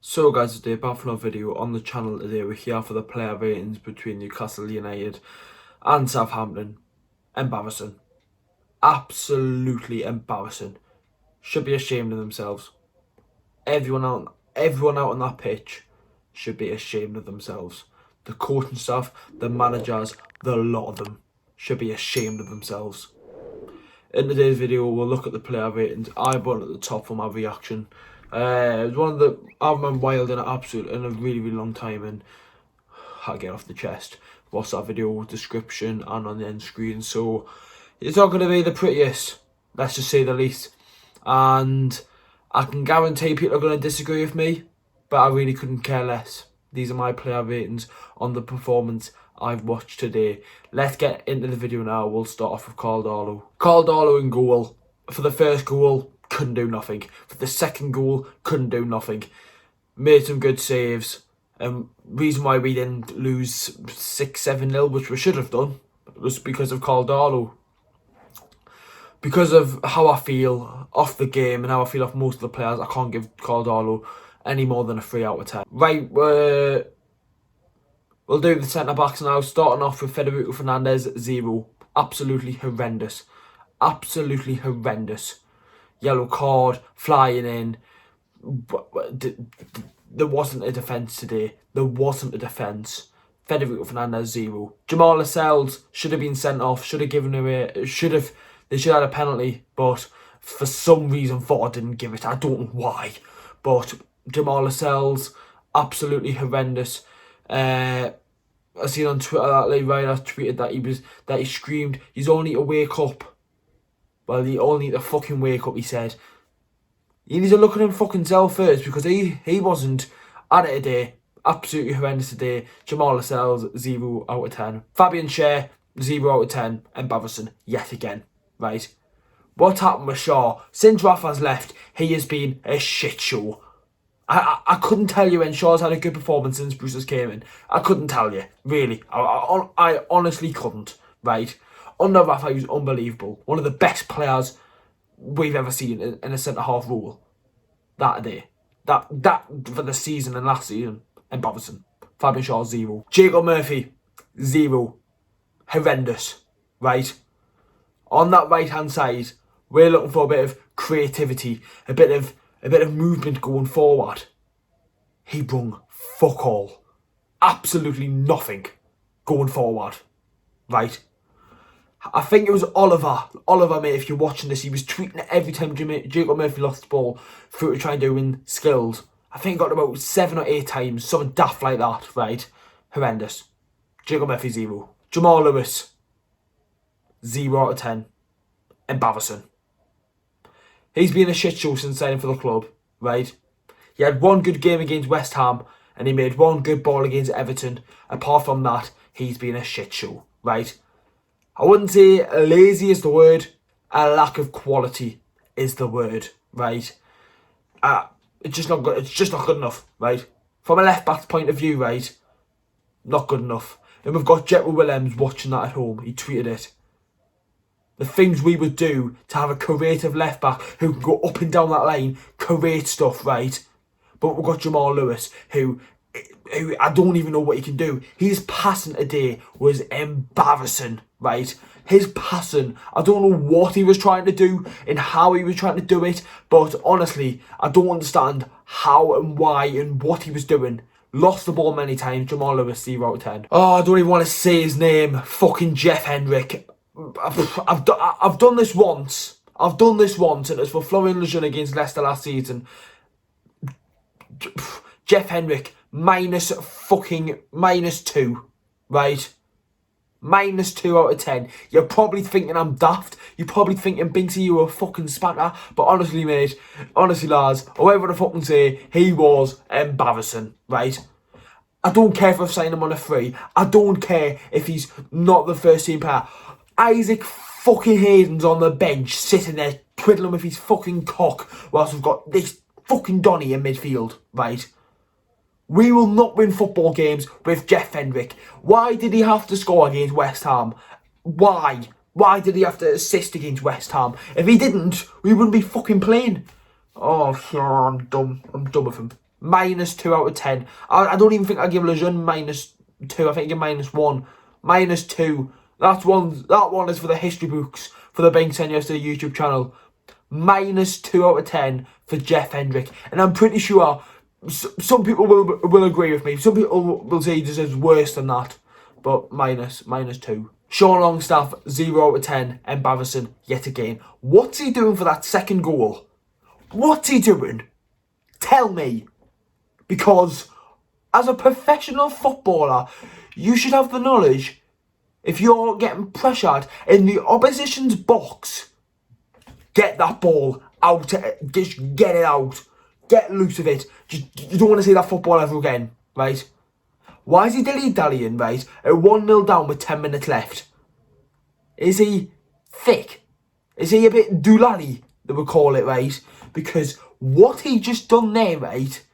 So guys, today back for another video on the channel. Today we're here for the player ratings between Newcastle United and Southampton. Embarrassing. Absolutely embarrassing. Should be ashamed of themselves. Everyone out on that pitch should be ashamed of themselves. The coaching staff, the managers, the lot of them should be ashamed of themselves. In today's video, we'll look at the player ratings. I put at the top for my reaction. It was one of the I remember wild in a really long time, and I get off the chest. Watch that video description and on the end screen. So it's not going to be the prettiest, let's just say the least. And I can guarantee people are going to disagree with me, but I really couldn't care less. These are my player ratings on the performance I've watched today. Let's get into the video now. We'll start off with Caldolo. Caldolo in goal. For the first goal, couldn't do nothing. For the second goal, couldn't do nothing. Made some good saves. Reason why we didn't lose 6-7-0, which we should have done, was because of Caldolo. Because of how I feel off the game and how I feel off most of the players, I can't give Caldolo any more than a 3 out of 10. Right, we'll do the centre-backs now, starting off with Federico Fernandez, 0. Absolutely horrendous. Absolutely horrendous. Yellow card, flying in. There wasn't a defence today. There wasn't a defence. Federico Fernandez, 0. Jamal Lascelles should have been sent off, should have given away, they should have had a penalty, but for some reason VAR didn't give it. I don't know why. But Jamal Lascelles, absolutely horrendous. I seen on Twitter that Lee Ryder tweeted that he screamed, "He's only to wake up." Well, he only need to fucking wake up, he said. He needs to look at him fucking self first, because he wasn't at it today. Absolutely horrendous today. Jamal Lascelles, 0 out of 10. Fabian Schär, 0 out of 10. Embarrassing yet again. Right. What happened with Shaw? Since Rafa's left, he has been a shit show. I couldn't tell you when Shaw's had a good performance since Bruce came in. I couldn't tell you. Really. I honestly couldn't. Right. Under Rafa, he was unbelievable. One of the best players we've ever seen in a centre-half role. That day. That for the season and last season. Embarrassing. Fabian Shaw, 0. Jacob Murphy, 0. Horrendous. Right. On that right-hand side, we're looking for a bit of creativity, a bit of movement going forward. He brung fuck all. Absolutely nothing going forward. Right. I think it was Oliver, mate, if you're watching this, he was tweeting it every time Jacob Murphy lost the ball through to try and doing skills. I think he got about 7 or 8 times, something daft like that, right? Horrendous. Jacob Murphy, 0. Jamal Lewis, 0 out of 10. Embarrassing. He's been a shit show since signing for the club, right? He had one good game against West Ham and he made one good ball against Everton. Apart from that, he's been a shit show, right? I wouldn't say lazy is the word, a lack of quality is the word, right? It's just not good. It's just not good enough, right? From a left back's point of view, right? Not good enough. And we've got Jetro Willems watching that at home. He tweeted it. The things we would do to have a creative left back who can go up and down that line, create stuff, right? But we've got Jamal Lewis who I don't even know what he can do. His passing today was embarrassing, right? His passing, I don't know what he was trying to do and how he was trying to do it, but honestly, I don't understand how and why and what he was doing. Lost the ball many times. Jamal Lewis, 0 out of 10. Oh, I don't even want to say his name. Fucking Jeff Hendrick. I've done this once. And it was for Florian Lejeune against Leicester last season. Jeff Hendrick, -2, right? -2 out of 10. You're probably thinking I'm daft. You're probably thinking, Binksy, you were a fucking spanker. But honestly, mate, lads, whatever I fucking say, he was embarrassing, right? I don't care if I've signed him on a free. I don't care if he's not the first team player. Isaac fucking Hayden's on the bench, sitting there, twiddling with his fucking cock, whilst we've got this fucking Donny in midfield, right? We will not win football games with Jeff Hendrick. Why did he have to score against West Ham? Why? Why did he have to assist against West Ham? If he didn't, we wouldn't be fucking playing. Oh, sure, I'm dumb. I'm done with him. -2 out of 10. I don't even think I give Lejeune -2. I think I give -1. -2. That one is for the history books, for the Bank Send Yesterday YouTube channel. -2 out of 10 for Jeff Hendrick. And I'm pretty sure some people will agree with me. Some people will say he deserves worse than that. But -2. Sean Longstaff, 0 out of 10. Embarrassing yet again. What's he doing for that second goal? What's he doing? Tell me. Because as a professional footballer, you should have the knowledge. If you're getting pressured in the opposition's box, get that ball out. Just get it out. Get loose of it. You don't want to see that football ever again, right? Why is he dilly-dallying, right, at 1-0 down with 10 minutes left? Is he thick? Is he a bit doolally, they would call it, right? Because what he just done there, right,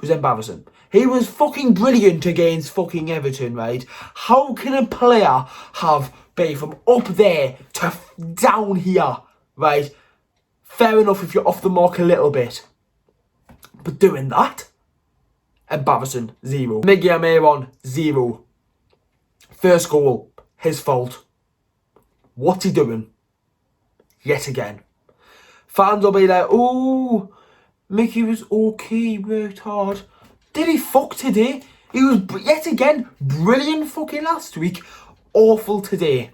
was embarrassing. He was fucking brilliant against fucking Everton, right? How can a player have been from up there to down here, right? Fair enough if you're off the mark a little bit. But doing that? Embarrassing. 0. Miggy Almiron, 0. First goal, his fault. What's he doing? Yet again. Fans will be like, oh, Mickey was okay, he worked hard. Did he fuck today? He was, yet again, brilliant fucking last week. Awful today.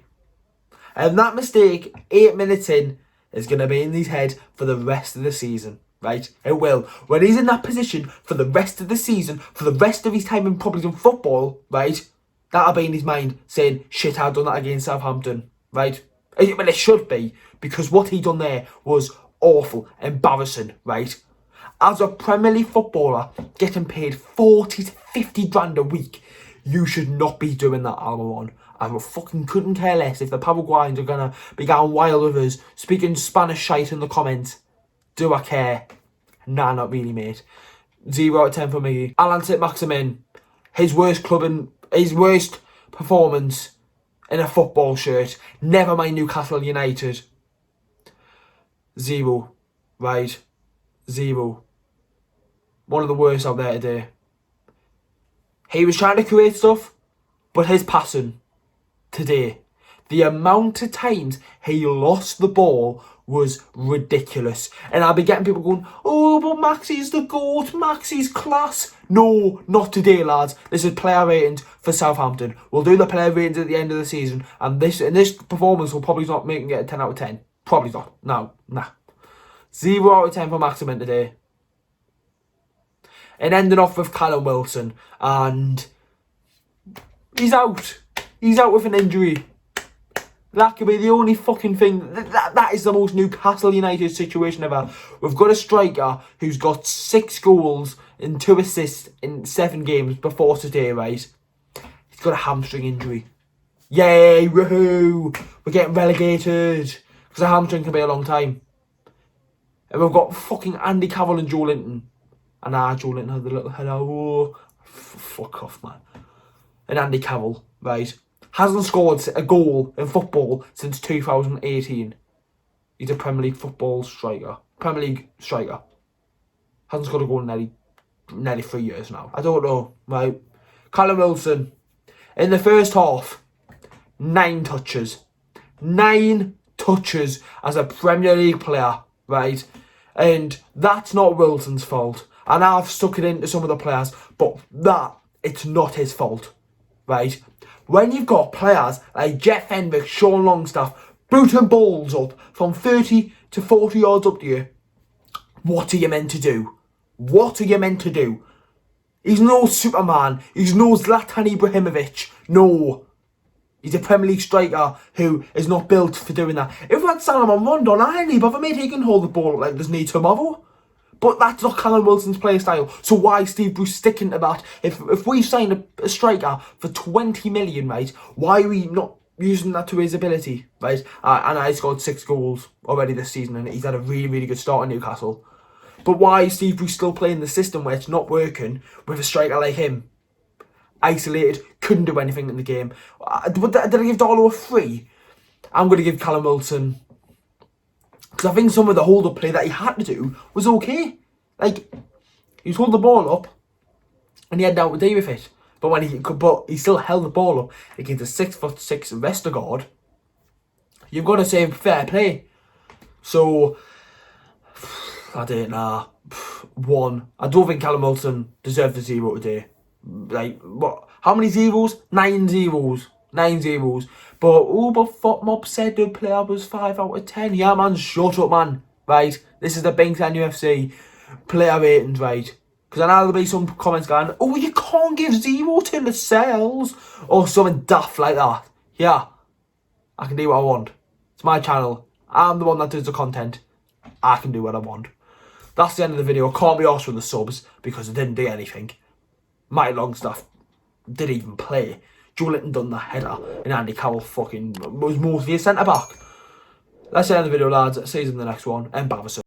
And that mistake, 8 minutes in, is going to be in his head for the rest of the season. Right? It will. When he's in that position for the rest of the season, for the rest of his time in probably in football, right? That'll be in his mind saying, shit, I've done that against Southampton. Right? Well, it should be. Because what he done there was awful. Embarrassing. Right? As a Premier League footballer, getting paid 40 to 50 grand a week, you should not be doing that, Almiron. I fucking couldn't care less if the Paraguayans are going to be going wild with us, speaking Spanish shite in the comments. Do I care? Nah, not really, mate. 0 out of 10 for me. Alan St-Maximin, his worst performance in a football shirt. Never mind Newcastle United. 0. Right. 0. One of the worst out there today. He was trying to create stuff, but his passing today, the amount of times he lost the ball was ridiculous. And I'll be getting people going, oh, but Maxie's the GOAT, Maxie's class. No, not today, lads. This is player ratings for Southampton. We'll do the player ratings at the end of the season, and this performance will probably not make it a 10 out of 10. Probably not. No, nah. 0 out of 10 for Maximin today. And ending off with Callum Wilson, and he's out. He's out with an injury. That could be the only fucking thing. That is the most Newcastle United situation ever. We've got a striker who's got 6 goals and 2 assists in 7 games before today, right? He's got a hamstring injury. Yay, woohoo! We're getting relegated. Because a hamstring can be a long time. And we've got fucking Andy Carroll and Joe Linton. And Joe Linton had the little head out. Oh, fuck off, man. And Andy Carroll, right? Hasn't scored a goal in football since 2018. He's a Premier League football striker. Premier League striker. Hasn't scored a goal in nearly 3 years now. I don't know, right? Callum Wilson, in the first half, 9 touches. 9 touches as a Premier League player, right? And that's not Wilson's fault. And I've stuck it into some of the players, but it's not his fault, right? When you've got players like Jeff Hendrick, Sean Longstaff, booting balls up from 30 to 40 yards up to you, what are you meant to do? What are you meant to do? He's no Superman. He's no Zlatan Ibrahimovic. No. He's a Premier League striker who is not built for doing that. If we had Salomon Rondon, I'd leave bother, mate. He can hold the ball up like there's need tomorrow. But that's not Callum Wilson's play style. So why is Steve Bruce sticking to that? If we signed a striker for 20 million, right, why are we not using that to his ability, right? And I scored 6 goals already this season, and he's had a really, really good start in Newcastle. But why is Steve Bruce still playing the system where it's not working with a striker like him? Isolated, couldn't do anything in the game. Did I give Darlow a 3? I'm going to give Callum Wilson, because I think some of the hold-up play that he had to do was okay. Like, He was holding the ball up and he had down to deal with it. But he still held the ball up against a 6'6" Vestergaard. You've got to say fair play. So I don't know. 1. I don't think Callum Wilson deserved a 0 today. Like, what? How many zeros? 9 zeros. 9 zeros. But Foot Mob said the player was 5 out of 10. Yeah, man, shut up, man. Right? This is the Binks NUFC player ratings, right? Because I know there'll be some comments going, oh, you can't give 0 to Lascelles or something daft like that. Yeah, I can do what I want. It's my channel. I'm the one that does the content. I can do what I want. That's the end of the video. Can't be arsed with the subs because I didn't do anything. Matty Longstaff didn't even play. Joe Linton done the header and Andy Carroll fucking was mostly a centre back. That's the end of the video, lads. See you in the next one. And Bavison.